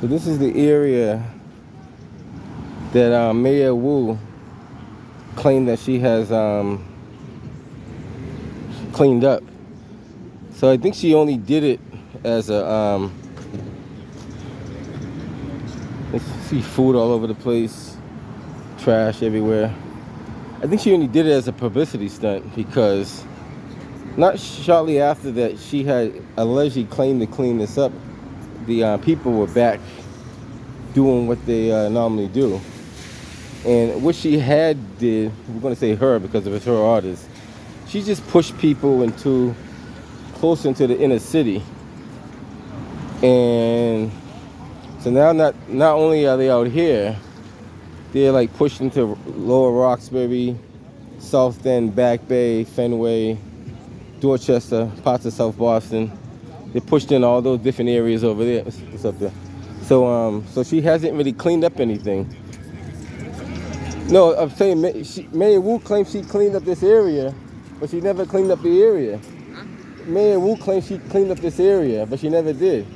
So this is the area that Mayor Wu claimed that she has cleaned up. So I think she only did it as a let's see, food all over the place, trash everywhere. I think she only did it as a publicity stunt because not shortly after that she had allegedly claimed to clean this up. The people were back doing what they normally do. And what she had did, we're going to say her because of it's her artist, she just pushed people into closer into the inner city. And so now not only are they out here, they're like pushed into Lower Roxbury, South End, Back Bay, Fenway, Dorchester, parts of South Boston. They pushed in all those different areas over there. What's up there? So she hasn't really cleaned up anything. No, I'm saying Mayor Wu claims she cleaned up this area, but she never cleaned up the area. Huh? Mayor Wu claims she cleaned up this area, but she never did.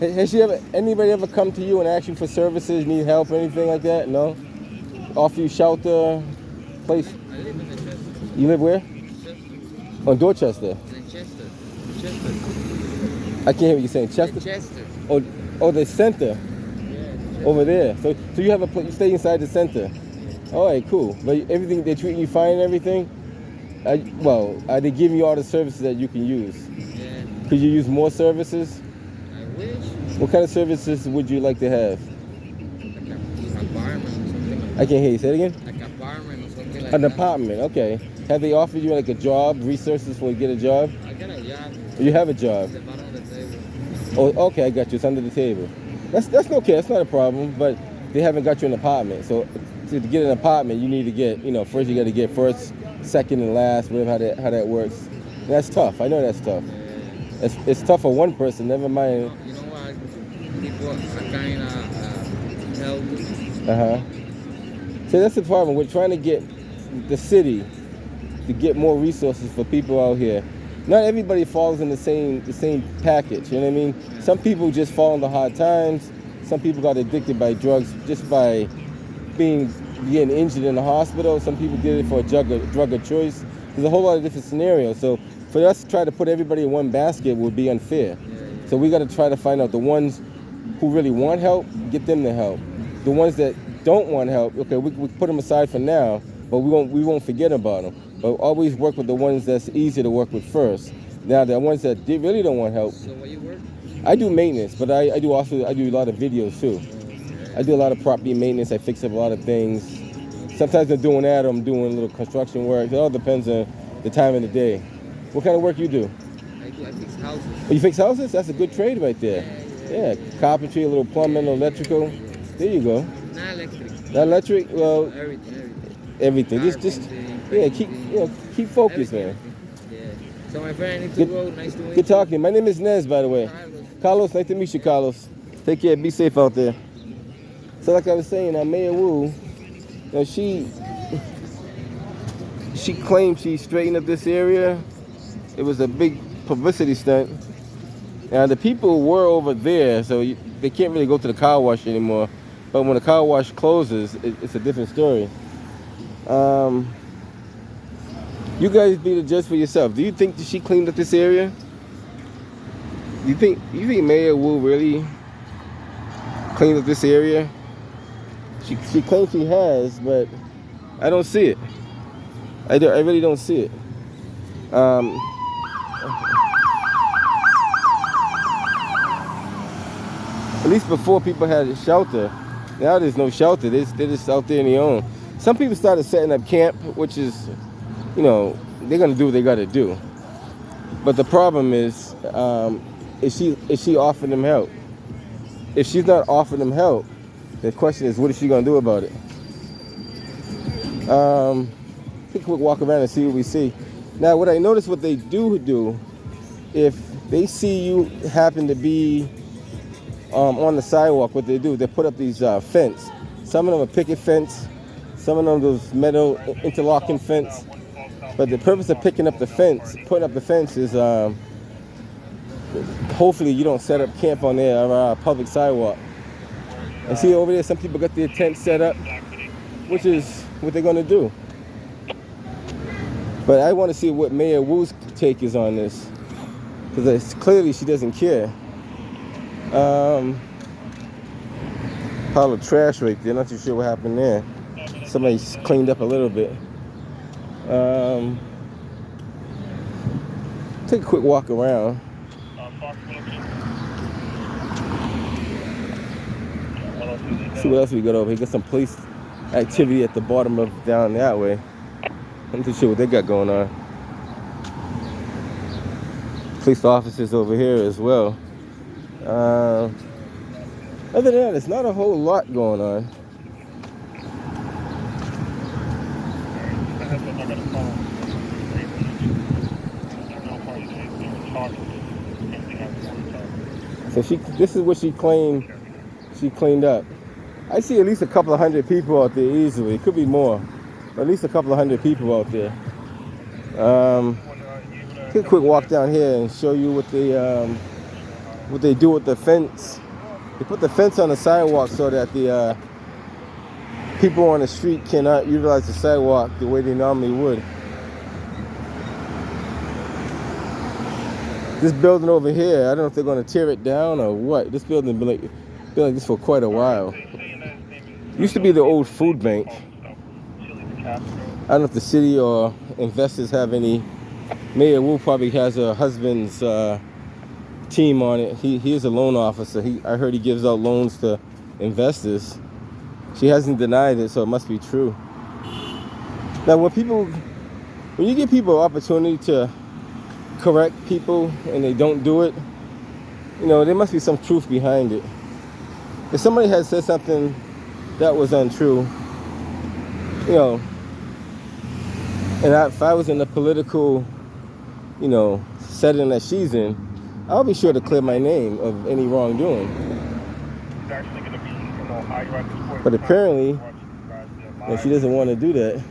Has anybody ever come to you and asked you for services, need help, or anything like that? No? Offer you shelter, place? I live in Chester. You live where? Chester. On Dorchester. In Chester. Chester. I can't hear what you're saying. Chester? Chester. Oh, the center Yeah. over there. So you have you stay inside the center. All right, cool. But everything, they're treating you fine and everything? Are they giving you all the services that you can use? Yeah. Could you use more services? I wish. What kind of services would you like to have? Like an apartment or something like I can't hear you. Say it again? Like an apartment or something like An that. apartment, okay. Have they offered you like a job, resources for you to get a job? I got a job. You have a job. At the bottom of the table. Oh, okay, I got you. It's under the table. That's okay. That's not a problem. But they haven't got you an apartment. So to get an apartment, you need to get, first you got to get first, second, and last, whatever how that works. And that's tough. I know that's tough. It's tough for one person. Never mind. You know what? People are kind of help. So that's the problem. We're trying to get the city to get more resources for people out here. Not everybody falls in the same package. You know what I mean? Some people just fall into hard times. Some people got addicted by drugs just by getting injured in the hospital. Some people did it for a drug of choice. There's a whole lot of different scenarios. So for us to try to put everybody in one basket would be unfair. So we got to try to find out the ones who really want help, get them the help. The ones that don't want help, okay, we put them aside for now, but we won't forget about them. But always work with the ones that's easy to work with first. Now the ones that really don't want help. So where you work? I do maintenance, but I do a lot of videos too. I do a lot of property maintenance. I fix up a lot of things. Sometimes I'm doing that or I'm doing a little construction work. It all depends on the time of the day. What kind of work you do? I fix houses. Oh, you fix houses? That's a good trade right there. Yeah, carpentry, a little plumbing, electrical. There you go. Not electric. Not electric? Well, Everything. Just keep focused, man. Yeah. So my friend, I need to go. Nice to meet you. Good talking. My name is Nez, by the way. Carlos, nice to meet you, Carlos. Take care. Be safe out there. So like I was saying, Mayor Wu, she claimed she straightened up this area. It was a big publicity stunt. Now the people were over there, so they can't really go to the car wash anymore. But when the car wash closes, it's a different story. You guys be the judge for yourself. Do you think that she cleaned up this area? You think Mayor Wu really cleaned up this area? She claims she has, but I don't see it. I really don't see it. At least before people had shelter. Now there's no shelter. They're just out there on their own. Some people started setting up camp, which is, they're gonna do what they gotta do. But the problem is she offering them help? If she's not offering them help, the question is, what is she gonna do about it? Take a quick walk around and see what we see. Now, what I noticed, what they do, if they see you happen to be on the sidewalk, what they do, they put up these fence. Some of them are picket fence, some of them those metal interlocking fence. But the purpose of putting up the fence is hopefully you don't set up camp on their public sidewalk. And see over there, some people got their tent set up, which is what they're gonna do. But I want to see what Mayor Wu's take is on this, because clearly she doesn't care. Pile of trash right there. Not too sure what happened there. Somebody's cleaned up a little bit. Take a quick walk around. See what else we got over here. Got some police activity at the bottom of down that way. I'm not too sure what they got going on. Police officers over here as well. Other than that, it's not a whole lot going on. So this is what she claimed she cleaned up. I see at least a couple of hundred people out there easily. It could be more, but at least a couple of hundred people out there. Take a quick walk down here and show you what they do with the fence. They put the fence on the sidewalk so that the people on the street cannot utilize the sidewalk the way they normally would. This building over here, I don't know if they're going to tear it down or what. This building has been like this for quite a while. Used to be the old food bank. I don't know if the city or investors have any. Mayor Wu probably has her husband's team on it. He is a loan officer. I heard he gives out loans to investors. She hasn't denied it, so it must be true. Now, when you give people an opportunity to correct people and they don't do it, there must be some truth behind it. If somebody had said something that was untrue, and if I was in the political, setting that she's in, I'll be sure to clear my name of any wrongdoing. But apparently, she doesn't want to do that.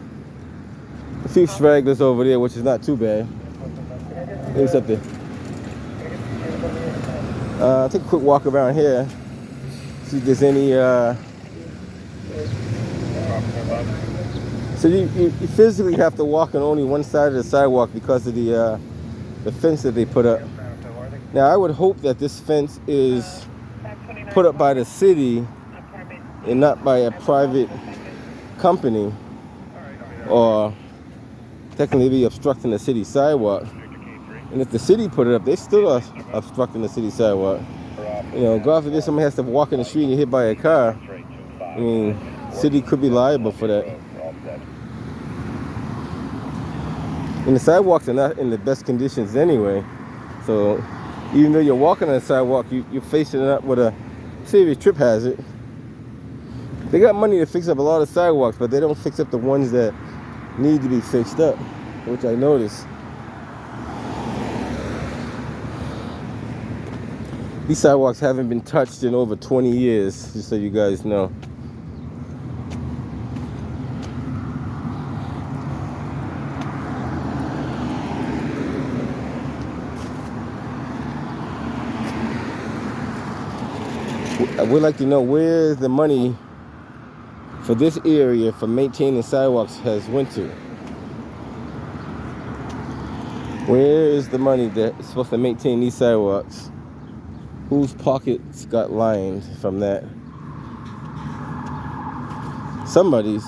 A few stragglers over there, which is not too bad. What's up there? Take a quick walk around here. See if there's any. So you physically have to walk on only one side of the sidewalk because of the fence that they put up. Now I would hope that this fence is put up by the city and not by a private company, or technically be obstructing the city sidewalk. And if the city put it up, they still are obstructing the city sidewalk. God forbid somebody has to walk in the street and get hit by a car. I mean, city could be liable for that. And the sidewalks are not in the best conditions anyway. So even though you're walking on the sidewalk, you're facing it up with a serious trip hazard. They got money to fix up a lot of sidewalks, but they don't fix up the ones that need to be fixed up, which I noticed. These sidewalks haven't been touched in over 20 years, just so you guys know. I would like to know where the money for this area for maintaining sidewalks has went to. Where is the money that's supposed to maintain these sidewalks? Whose pockets got lined from that? Somebody's.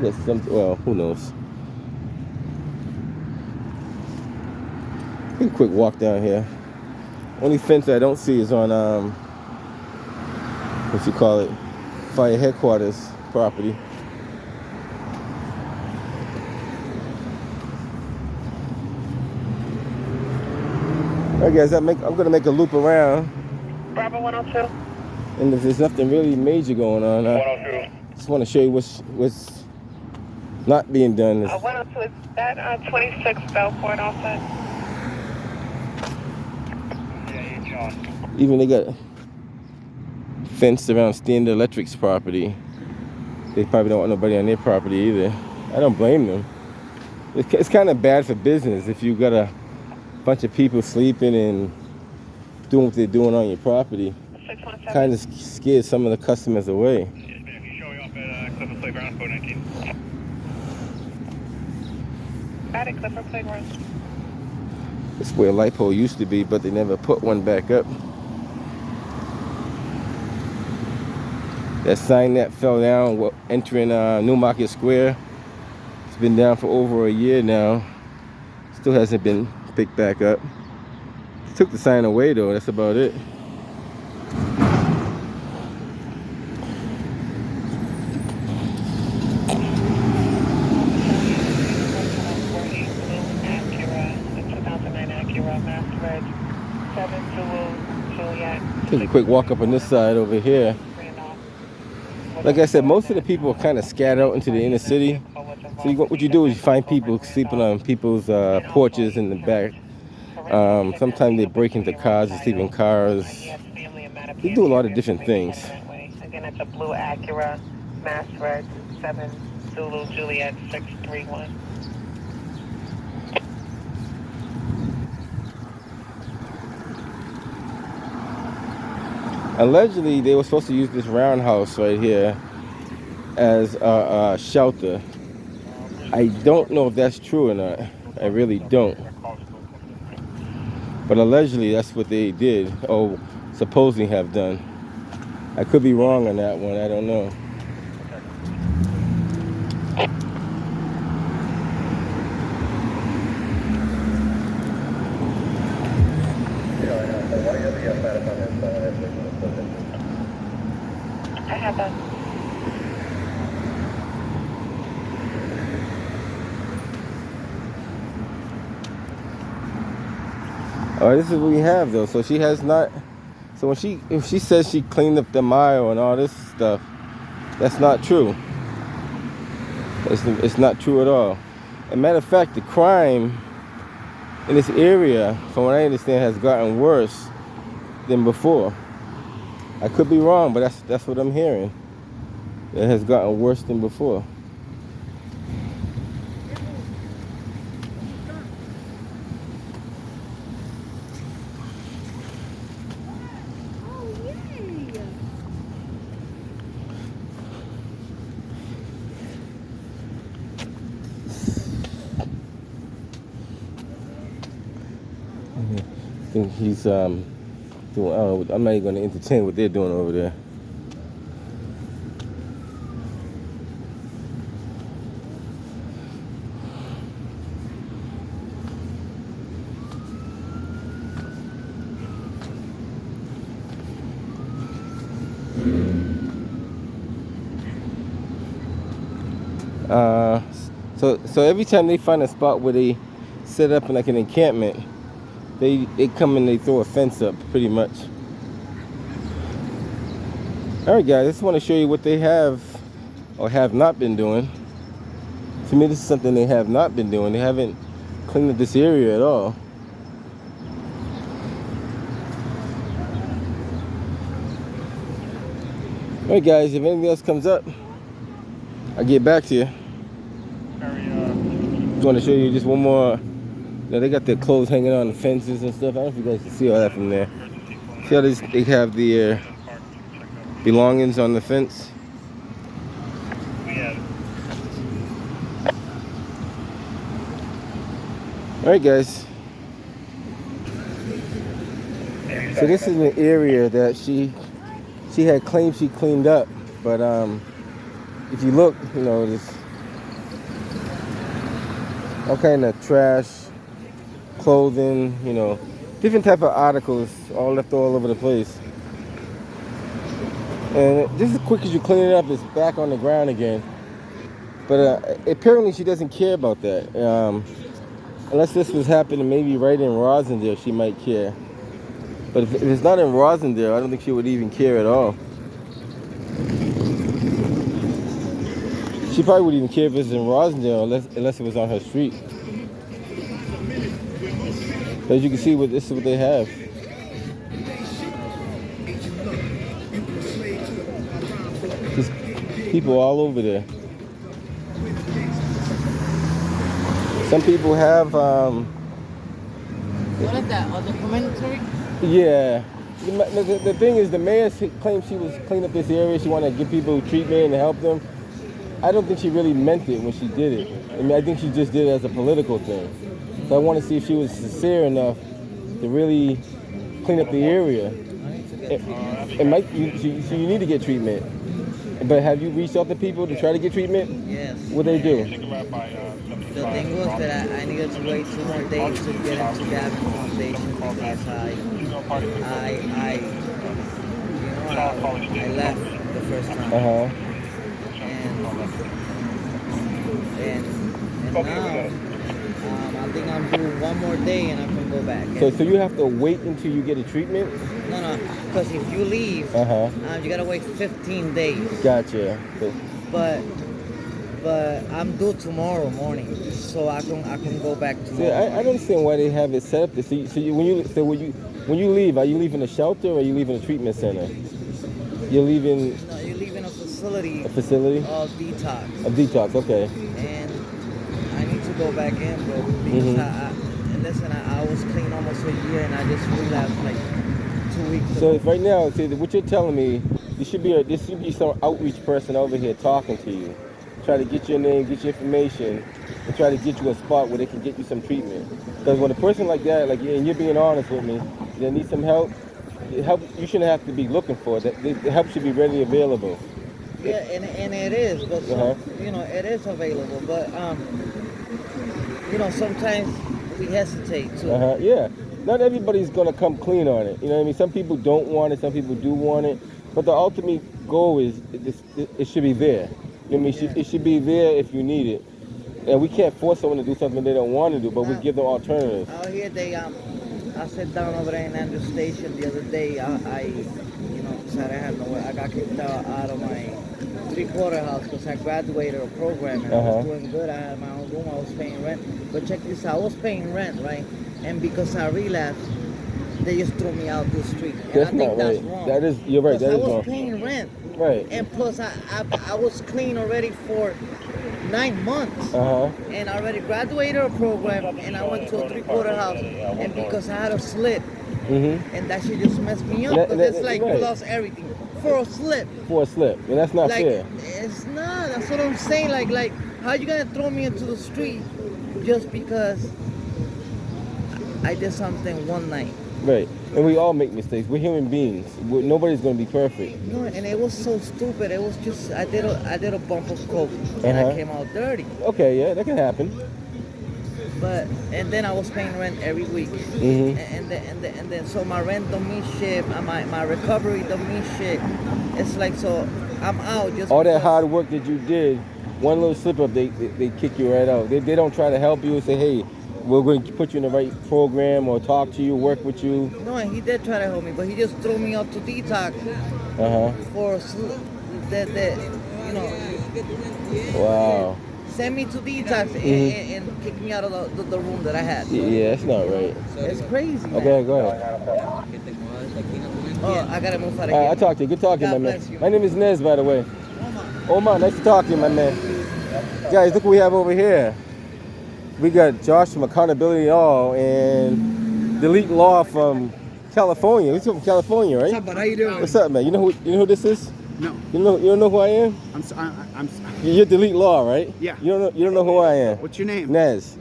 Yes, well, who knows? Take a quick walk down here. Only fence I don't see is on fire headquarters property. Alright guys, I'm gonna make a loop around. Bravo 102. And if there's nothing really major going on, I 102. just want to show you what's not being done. 102 is that 26 Belfort offset. Even they got fenced around Standard Electric's property. They probably don't want nobody on their property either. I don't blame them. It's kind of bad for business if you got a bunch of people sleeping and doing what they're doing on your property 617. kind of scares some of the customers away. Yes, ma'am. He's showing off at Clifford Playground, code 19. Got it, Clifford Playground. It's where a light pole used to be, but they never put one back up. That sign that fell down entering New Market Square, it's been down for over a year now. Still hasn't been picked back up. They took the sign away though, that's about it. Take a quick walk up on this side over here. Like I said, most of the people are kind of scattered out into the inner city. So what you do is you find people sleeping on people's porches in the back. Sometimes they break into cars and sleep in cars. They do a lot of different things. Again, it's a blue Acura, Mass Red 7 Zulu Juliet 631. Allegedly, they were supposed to use this roundhouse right here as a shelter. I don't know if that's true or not. I really don't. But allegedly, that's what they did, or supposedly have done. I could be wrong on that one. I don't know. I have that. Oh, this is what we have though. So she has not. So if she says she cleaned up the mile and all this stuff, that's not true. It's not true at all. As a matter of fact, the crime in this area, from what I understand, has gotten worse than before. I could be wrong, but that's what I'm hearing. It has gotten worse than before. I think he's doing. I'm not even going to entertain what they're doing over there. So every time they find a spot where they set up like an encampment, they come and they throw a fence up pretty much. Alright guys, I just want to show you what they have or have not been doing. To me, this is something they have not been doing. They haven't cleaned up this area at all. Alright guys, if anything else comes up, I'll get back to you. Just want to show you just one more. They got their clothes hanging on the fences and stuff. I don't know if you guys can see all that from there. See how they have the belongings on the fence? Alright guys. So this is an area that she had claimed she cleaned up. But if you look, you know, there's all kind of trash, clothing, you know, different type of articles all left all over the place. And just as quick as you clean it up, it's back on the ground again. But apparently she doesn't care about that. Unless this was happening maybe right in Rosendale, she might care. But if it's not in Rosendale, I don't think she would even care at all. She probably wouldn't even care if it's in Rosendale unless it was on her street. As you can see, this is what they have. Just people all over there. Some people have What is that? Oh, the commentary? Yeah. The thing is, the mayor claimed she was cleaning up this area. She wanted to give people treatment and help them. I don't think she really meant it when she did it. I mean, I think she just did it as a political thing. So I want to see if she was sincere enough to really clean up the area. It might. You need to get treatment. But have you reached out to people to try to get treatment? Yes. What they do? The thing was that I needed to wait 2 more days to get into Gavin Foundation because I left the first time. And now I think I'm doing 1 more day and I can go back. So you have to wait until you get a treatment? No, because if you leave, you gotta wait 15 days. Gotcha. But I'm due tomorrow morning, so I can go back tomorrow. See, I don't understand why they have it set up. When you leave, are you leaving a shelter or are you leaving a treatment center? You're leaving. No, you're leaving a facility. A facility? Of detox. A detox, okay. And I need to go back in, bro. Because I was clean almost a year, and I just relapsed like 2 weeks ago. So if right now, see, what you're telling me, there should be some outreach person over here talking to you, try to get your name, get your information, and try to get you a spot where they can get you some treatment. Because when a person like that, and you're being honest with me, they need some help. You shouldn't have to be looking for it. The help should be readily available. Yeah, and it is, but it is available. But sometimes we hesitate too. Yeah. Not everybody's gonna come clean on it. You know what I mean? Some people don't want it, some people do want it. But the ultimate goal is it should be there. You know what I mean? It should be there if you need it. And we can't force someone to do something they don't want to do, but we give them alternatives. Out here, I sat down over there in Andrews Station the other day. I got kicked out of my 3-quarter house because I graduated a program and I was doing good. I had my own room. I was paying rent. But check this out. I was paying rent, right? And because I relapsed, they just threw me out the street. And that's I think not that's right. wrong. You're right. That is wrong. I was paying rent. Right. And plus, I was clean already for 9 months. And I already graduated a program, and I went to a 3-quarter house. And because I had a slit, and that shit just messed me up. Because it's like you lost everything for a slip. For a slip. And that's not fair. It's not. That's what I'm saying. Like, how you gonna throw me into the street just because I did something one night? Right. And we all make mistakes. We're human beings. Nobody's gonna be perfect. No, and it was so stupid. It was just I did a bump of coke and I came out dirty. Okay, yeah, that can happen. And then I was paying rent every week, and then so my rent don't mean shit. My recovery don't mean shit. It's like, so I'm out just all that hard work that you did. One little slip up, they kick you right out. They don't try to help you and say, hey, we're going to put you in the right program or talk to you, work with you. No, and he did try to help me, but he just threw me out to detox for Wow. Send me to detox and kick me out of the room that I had. Yeah, that's not right. It's crazy, man. Okay, go ahead. Oh, I gotta move out of here. here. I'll talk to you. Good talking, God my man. bless you. My name is Nez, by the way. Omar, nice to talk to you, my man. Guys, look what we have over here. We got Josh from Accountability All and Delete Law from California. He's from California, right? What's up, bud? How you doing? What's up, man? You know who this is? No. You don't know who I am? I'm You're Delete Law, right? Yeah. You don't know who I am. What's your name? Nez.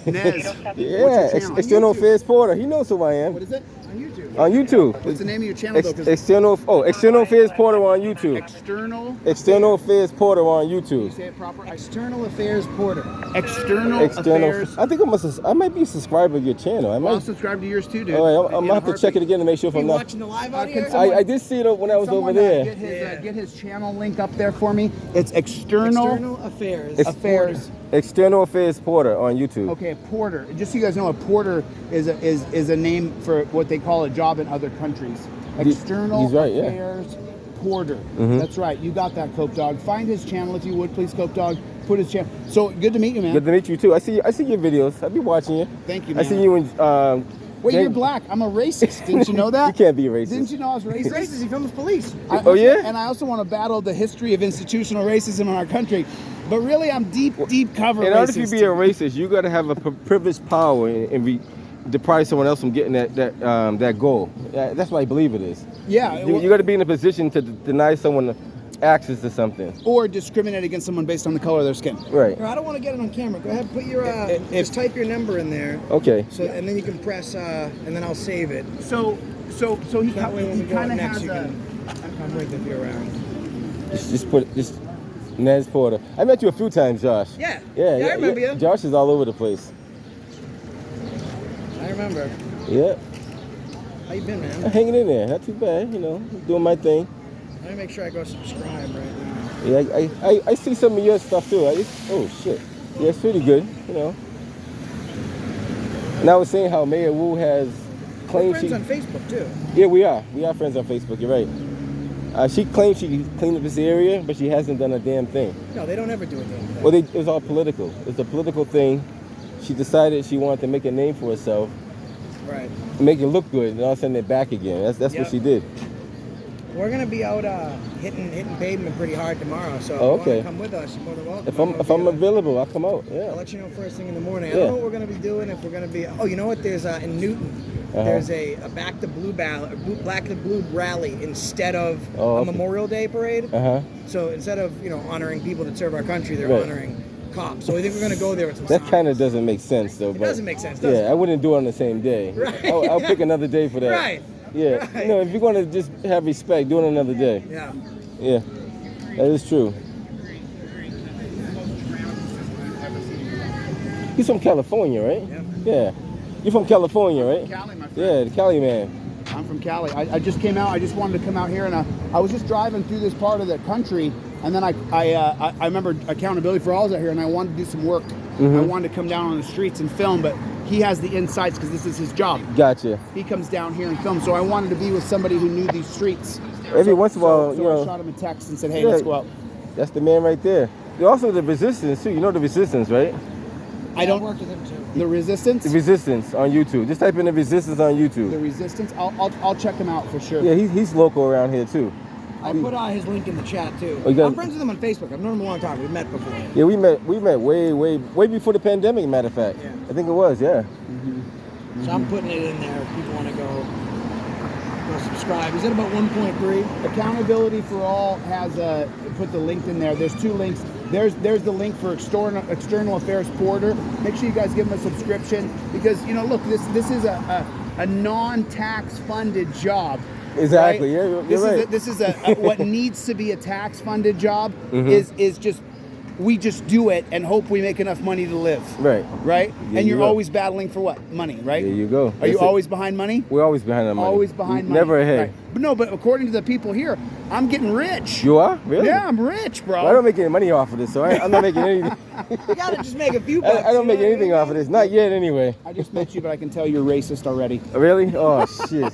Nez. Yeah, External Affairs Porter. He knows who I am. What is it? On YouTube. On YouTube. What's the name of your channel though? External Affairs Porter on YouTube. External Affairs Porter on YouTube. Can you say it proper? External Affairs Porter. External Affairs. I think I might be a subscriber to your channel. I'll subscribe to yours too, dude. All right, I'm gonna have to check it again to make sure if I'm not. Watching the live out here? I did see it when I was over there. Get his channel link up there for me. It's External Affairs. External Affairs Porter on YouTube. Okay, Porter. Just so you guys know, a porter is a name for what they call a job in other countries. External Affairs Porter. That's right. You got that, Coke Dog. Find his channel if you would, please, Coke Dog. Put his channel. So good to meet you, man. Good to meet you too. I see your videos. I'll be watching you. Thank you, man. I see you in. Wait, you're black. I'm a racist. Didn't you know that? You can't be a racist. Didn't you know I was racist? He's racist. He films police. Yeah? And I also want to battle the history of institutional racism in our country. But really, I'm deep cover racist. In order to be a racist, you got to have a privileged power and deprive someone else from getting that goal. That's what I believe it is. Yeah. You got to be in a position to deny someone access to something. Or discriminate against someone based on the color of their skin. Right. I don't want to get it on camera. Go ahead, put your just type your number in there. Okay. So and then you can press and then I'll save it. So he That way when we go kind of next, has you a. I'm right if you're around. Just Nez Porter. I met you a few times, Josh. Yeah. Yeah, I remember you. Josh is all over the place. I remember. Yeah. How you been, I'm man? hanging in there. Not too bad, doing my thing. Let me make sure I go subscribe right now. Yeah, I see some of your stuff too. Oh shit. Yeah, it's pretty good, And I was saying how Mayor Wu has claimed We're friends on Facebook too. Yeah, we are. We are friends on Facebook. You're right. She claims she cleaned up this area, but she hasn't done a damn thing. No, they don't ever do a damn thing. Well, it was all political. It's a political thing. She decided she wanted to make a name for herself, Right. make it look good, and all of a sudden they're back again. That's Yep. what she did. We're gonna be out hitting pavement pretty hard tomorrow. So if Oh, you okay. want to come with us, you're more than welcome. If I'm available, I'll come out. I'll Yeah. let you know first thing in the morning. I Yeah. don't know what we're gonna be doing. If we're gonna be, oh, you know what? There's in Newton. There's a Back to Blue Black to Blue rally instead of a Memorial Day parade. So instead of honoring people that serve our country, they're honoring cops. So I think we're gonna go there with some. That signs. kind of doesn't make sense though. It but doesn't make sense, does I wouldn't do it on the same day. Right. I'll pick another day for that. Right. Yeah. Right. If you're gonna just have respect, do it another day. Yeah. Yeah. That is true. He's from California, right? Yeah. You're from California, right? Cali, my friend. Yeah, the Cali man. I'm from Cali. I just came out. I just wanted to come out here, and I was just driving through this part of the country, and then I remember Accountability for All is out here, and I wanted to do some work. I wanted to come down on the streets and film, but he has the insights because this is his job. Gotcha. He comes down here and films, so I wanted to be with somebody who knew these streets. Every once in a while, so I shot him a text and said, "Hey, Yeah. let's go out." That's the man right there. You're also the Resistance too. You know the Resistance, right? I don't work with him too. The Resistance. The Resistance on YouTube. Just type in the Resistance on YouTube. The Resistance. I'll check him out for sure. Yeah, he's local around here too. I put his link in the chat too. Oh, you got- I'm friends with him on Facebook. I've known him a long time. We've met before. Yeah, we met way before the pandemic. Matter of fact, Yeah. I think it was. Yeah. So I'm putting it in there if people want to go subscribe. Is it about 1.3? Accountability for All has put the link in there. There's two links. There's the link for External Affairs Porter. Make sure you guys give him a subscription because look, this is a non-tax funded job. Exactly. Right? Yeah, you're right. This is what needs to be a tax funded job is just we just do it and hope we make enough money to live. Right. Right? Yeah, and you're you will. always battling for what? Money, right? There you go. Are you That's it. always behind money? We're always behind the money. Always behind money. Never ahead. Right. But no, but according to the people here, I'm getting rich. You are? Really? Yeah, I'm rich, bro. Well, I don't make any money off of this, so I'm not making anything. You gotta just make a few bucks. I don't make anything off of this. Not yet, anyway. I just met you, but I can tell you're racist already. Really? Oh shit!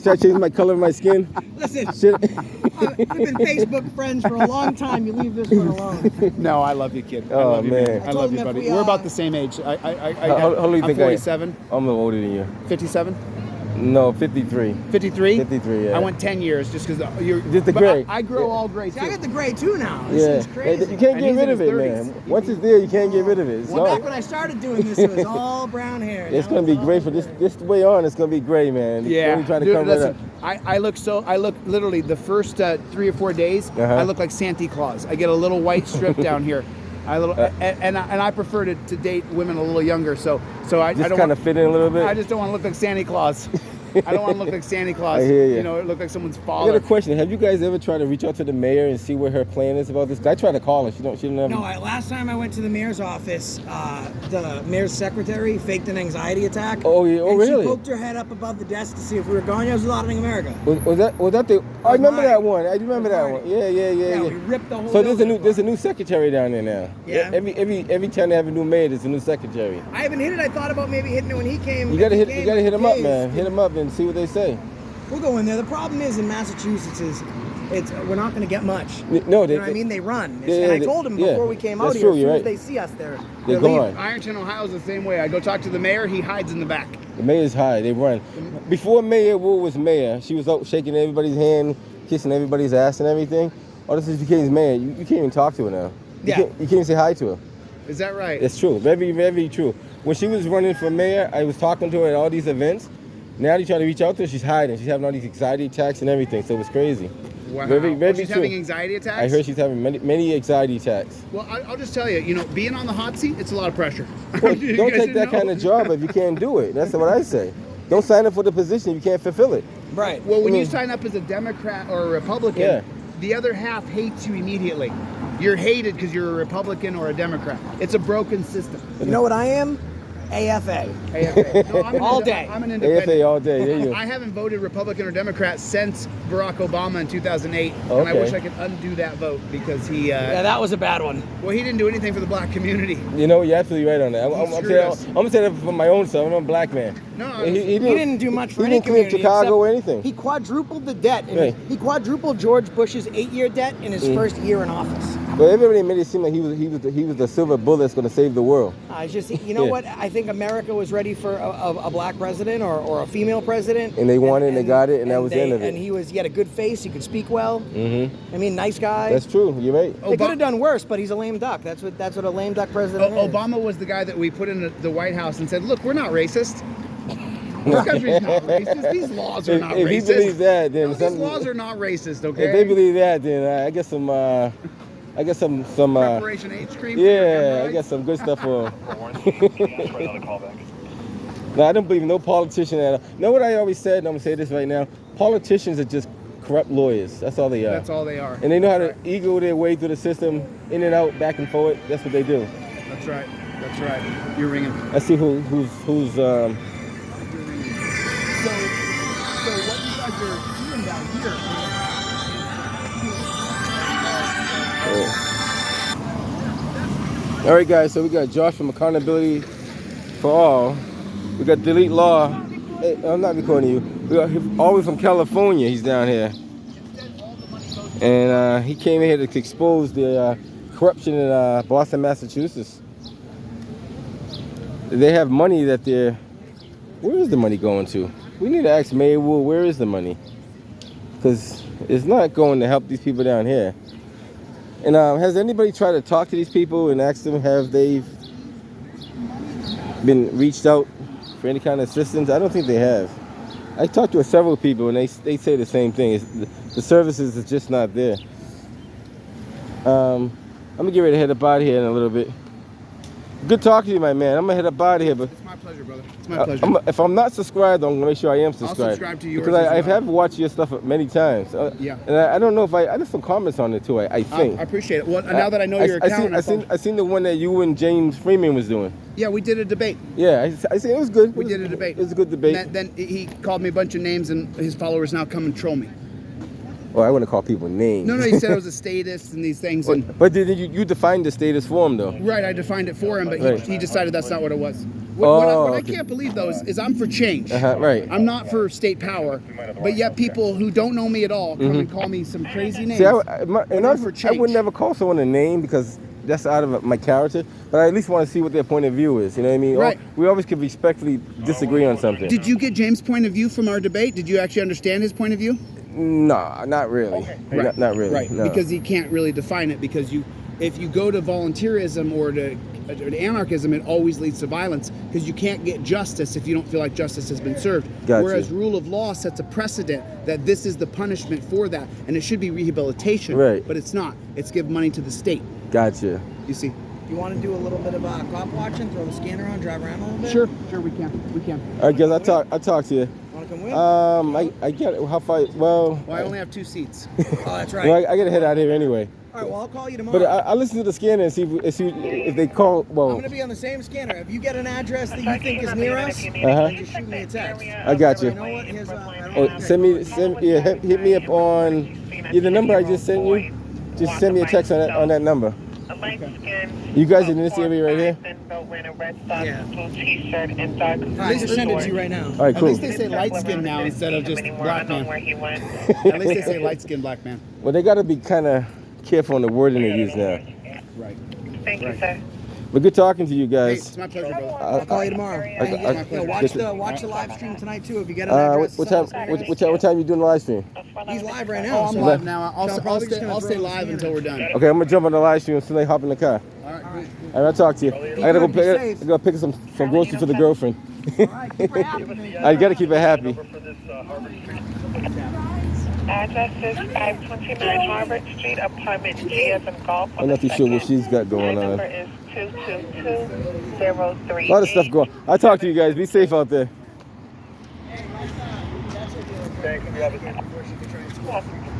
Should I change my color of my skin? Listen, Shit. we've been Facebook friends for a long time. You leave this one alone. No, I love you, kid. I Oh, love you, man. I love you, I told him buddy. if we, We're about the same age. How old do you I'm think I am? 47, I'm a little older than you. 57, No, 53. 53. 53, yeah. I went 10 years just because you're. Just the but gray. I grow all gray See, I too. got the gray too now. Yeah. This is crazy. You can't And get he's rid in of his it, 30s. man. Once it's there, you can't get rid of it. It's Well, back no. when I started doing this, it was all brown hair. It's Now gonna be all gray for this way on. It's gonna be gray, man. Yeah, Only trying to dude, cover it listen, up. I look literally the first 3 or 4 days. I look like Santa Claus. I get a little white strip down here. And I prefer to date women a little younger. So I Just don't kind of fit in a little bit. I just don't want to look like Santa Claus. I don't want to look like Santa Claus. I hear you. It look like someone's I got father. a question. Have you guys ever tried to reach out to the mayor and see what her plan is about this? I tried to call her. She didn't have. No, last time I went to the mayor's office, the mayor's secretary faked an anxiety attack. Oh, yeah. Oh, and really? She poked her head up above the desk to see if we were going. It was Auditing America. Was that the? I remember mine. that one. I remember that mine. one. Yeah. Yeah, we ripped the whole. So there's building a new secretary down there now. Yeah. Every time they have a new mayor, there's a new secretary. I haven't hit it. I thought about maybe hitting it when he came. You gotta If hit he you came, gotta hit him up, days. man. Hit him up and see what they say. We'll go in there. The problem is in Massachusetts we're not going to get much. No, You know what I mean? They run. Yeah, and I they- told him yeah. before we came out That's here, true, as you're soon as right. they see us, They're they're gone. leaving. Ironton, Ohio's the same way. I go talk to the mayor. He hides in the back. The mayor's high. They run. Before Mayor Wu was mayor, she was out shaking everybody's hand, kissing everybody's ass and everything. All this is became mayor. You can't even talk to her now. Yeah. You can't even say hi to her. Is that right? It's true. Very, very true. when she was running for mayor, I was talking to her at all these events. Now they trying to reach out to her. She's hiding. She's having all these anxiety attacks and everything. So it was crazy. Wow. She's true. having anxiety attacks? I heard she's having many anxiety attacks. Well, I'll just tell you, being on the hot seat, it's a lot of pressure. Well, don't take that kind of job if you can't do it. That's what I say. Don't sign up for the position if you can't fulfill it. Right. Well, when you sign up as a Democrat or a Republican, the other half hates you immediately. You're hated because you're a Republican or a Democrat. It's a broken system. You know what I am? AFA. AFA. No, all day. I'm an independent. AFA all day. There you go. I haven't voted Republican or Democrat since Barack Obama in 2008, and I wish I could undo that vote because he. Yeah, that was a bad one. Well, he didn't do anything for the black community. You know, you're absolutely right on that. I'm gonna say that for my own self. I'm a black man. No, he didn't do much for any community. He didn't clean Chicago or anything. He quadrupled the debt. And he quadrupled George Bush's 8-year debt in his first year in office. But everybody made it seem like he was the silver bullet that's going to save the world. It's just, you know what? I think America was ready for a black president or a female president. And they wanted and they got it, and that was the end of it. And he had a good face. He could speak well. Mm-hmm. I mean, nice guy. That's true. You're right. They could have done worse, but he's a lame duck. That's what a lame duck president is. Obama was the guy that we put in the White House and said, "Look, we're not racist. This country's not racist. These laws are not racist." If he believes that, then these laws are not racist. Okay. If they believe that, then I guess some. Preparation H cream. Yeah, I got some good stuff for him. No, I don't believe no politician at all. Know what I always said, and I'm going to say this right now? Politicians are just corrupt lawyers. That's all they are. That's all they are. And they know how to ego their way through the system, in and out, back and forth. That's what they do. That's right. That's right. You're ringing. Let's see who's So what you guys are doing down here? All right, guys, so we got Josh from Accountability for All. We got Delete Law. Hey, I'm not recording you. We got all the way from California. He's down here. And he came in here to expose the corruption in Boston, Massachusetts. They have money that they're... Where is the money going to? We need to ask Mayor Wu, where is the money? Because it's not going to help these people down here. And has anybody tried to talk to these people and ask them, have they been reached out for any kind of assistance? I don't think they have. I talked to several people and they say the same thing. The services is just not there. I'm gonna get ready to head up out of here in a little bit. Good talking to you, my man. I'm gonna head up out of here, but it's my pleasure, brother. It's my pleasure. If I'm not subscribed, I'm gonna make sure I am subscribed. I'll subscribe to yours because I have watched your stuff many times. Yeah. And I don't know if I did some comments on it too. I think. I appreciate it. Well, now that I know your account, I seen the one that you and James Freeman was doing. Yeah, we did a debate. Yeah, I see. It was good. We did a debate. It was a good debate. Then he called me a bunch of names, and his followers now come and troll me. Well, I wouldn't call people names. No, he said it was a status and these things. But did you defined the status for him, though? Right, I defined it for him, but he decided that's not what it was. What I can't believe, though, is I'm for change. Right. I'm not for state power, but yet people who don't know me at all come and call me some crazy names. See, I would never call someone a name because that's out of my character, but I at least want to see what their point of view is. You know what I mean? Right. We always can respectfully disagree on something. Did you get James' point of view from our debate? Did you actually understand his point of view? No, not really. Okay. Right. Not really. Right, no. Because he can't really define it, because if you go to volunteerism or to anarchism, it always leads to violence, because you can't get justice if you don't feel like justice has been served. Gotcha. Whereas rule of law sets a precedent that this is the punishment for that, and it should be rehabilitation. Right. But it's not. It's give money to the state. Gotcha. You see. You want to do a little bit of cop watching, throw the scanner on, drive around a little bit? Sure, we can. All right, guys, I talk to you. Want to come with? I get it. How far? Well, I only have 2 seats. Oh, that's right. Well, I gotta head out of here anyway. All right, well, I'll call you tomorrow. But I listen to the scanner and see if they call. Well, I'm going to be on the same scanner. If you get an address that you think is near us, just shoot me a text. I got you. You know what? Here's hit me up on the number I just sent you. Just send me a text on that number. You guys in this area right here? Yeah. I just send it to you right now. All right, cool. At least they say light skin now instead of just black man. At least they say light skin black man. Well, they got to be kind of careful on the wording they use now. Right. Thank you, sir. But good talking to you guys. Hey, it's my pleasure, brother. I'll call you tomorrow. Watch the live stream tonight too. If you get an address. What time you doing the live stream? He's live right now. I'm live now. I'll stay live until we're done. Okay, I'm gonna jump on the live stream as soon as I hop in the car. All right. right, I'll talk to you. I gotta go pick up some groceries for the girlfriend. All right, keep her happy. I gotta keep her happy. Address is 529 Harvard Street, apartment G as in golf. I'm not too sure what she's got going on. Number is 22203. A lot of stuff going on. I'll talk to you guys. Be safe out there. Thank you.